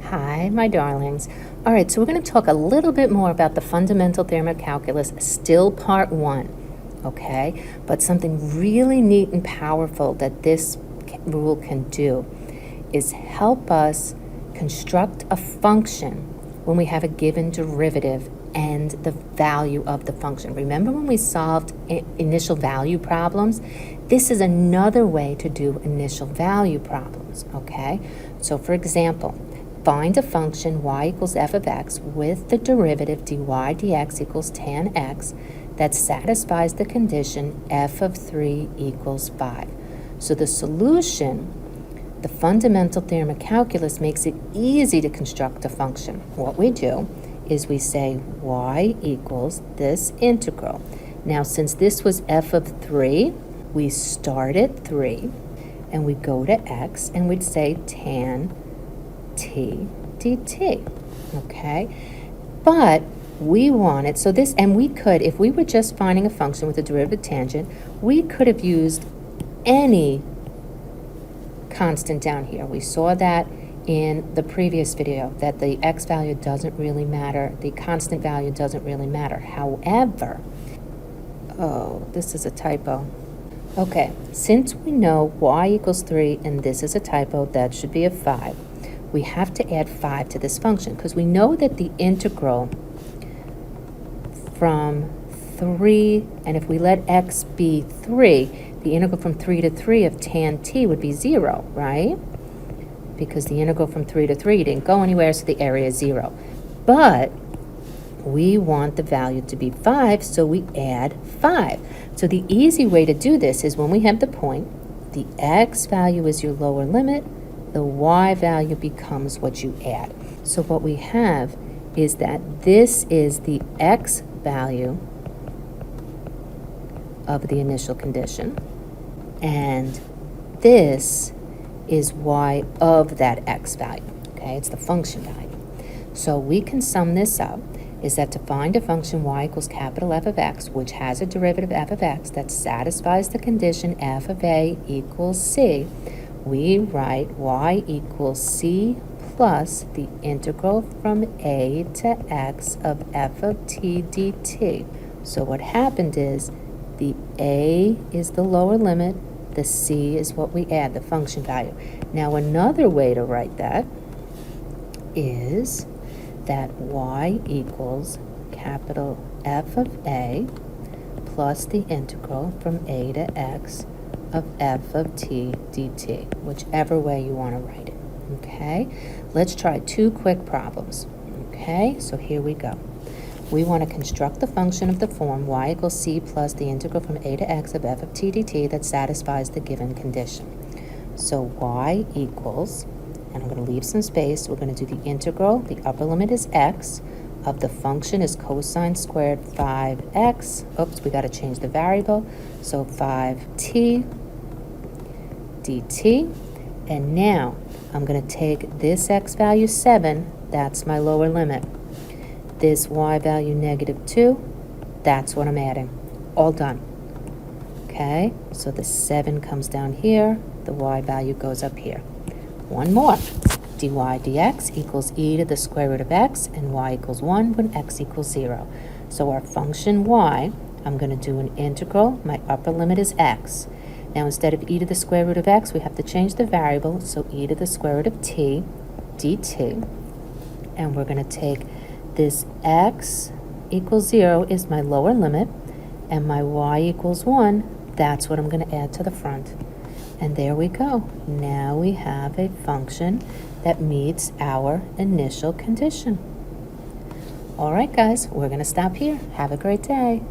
Hi, my darlings. All right, so we're going to talk a little bit more about the Fundamental Theorem of Calculus, still part one, okay? But something really neat and powerful that this rule can do is help us construct a function when we have a given derivative and the value of the function. Remember when we solved initial value problems? This is another way to do initial value problems, okay? So for example, find a function y equals f of x with the derivative dy dx equals tan x that satisfies the condition f of 3 equals 5. So the solution, the Fundamental Theorem of Calculus, makes it easy to construct a function. What we do is we say y equals this integral. Now since this was f of 3, we start at 3 and we go to x and we'd say tan t dt, okay? But we want it, so this, and we could, if we were just finding a function with a derivative tangent, we could have used any constant down here. We saw that in the previous video, that the x value doesn't really matter, the constant value doesn't really matter. However, oh, this is a typo. Okay, since we know y equals 3 and this is a typo, that should be a 5. We have to add 5 to this function because we know that the integral from 3, and if we let x be 3, the integral from 3 to 3 of tan t would be 0, right? Because the integral from 3 to 3 didn't go anywhere, so the area is 0. But we want the value to be 5, so we add 5. So the easy way to do this is when we have the point, the x value is your lower limit, the y value becomes what you add. So what we have is that this is the x value of the initial condition, and this is y of that x value, okay? It's the function value. So we can sum this up, is that to find a function y equals capital F of x, which has a derivative f of x that satisfies the condition f of a equals c, we write y equals c plus the integral from a to x of f of t dt. So what happened is the a is the lower limit, the c is what we add, the function value. Now another way to write that is that y equals capital F of a plus the integral from a to x of f of t dt, whichever way you want to write it, okay? Let's try two quick problems, okay? So here we go. We want to construct the function of the form y equals c plus the integral from a to x of f of t dt that satisfies the given condition. So y equals, and I'm going to leave some space, we're going to do the integral, the upper limit is x, of the function is cosine squared 5x, oops, we got to change the variable, so 5t dt, and now I'm going to take this x value 7, that's my lower limit, this y value -2, that's what I'm adding, all done, okay? So the 7 comes down here, the y value goes up here. One more, dy dx equals e to the square root of x, and y equals 1 when x equals 0. So our function y, I'm going to do an integral, my upper limit is x. Now instead of e to the square root of x, we have to change the variable, so e to the square root of t dt, and we're going to take this x equals 0 is my lower limit, and my y equals 1, that's what I'm going to add to the front. And there we go. Now we have a function that meets our initial condition. All right, guys, we're going to stop here. Have a great day.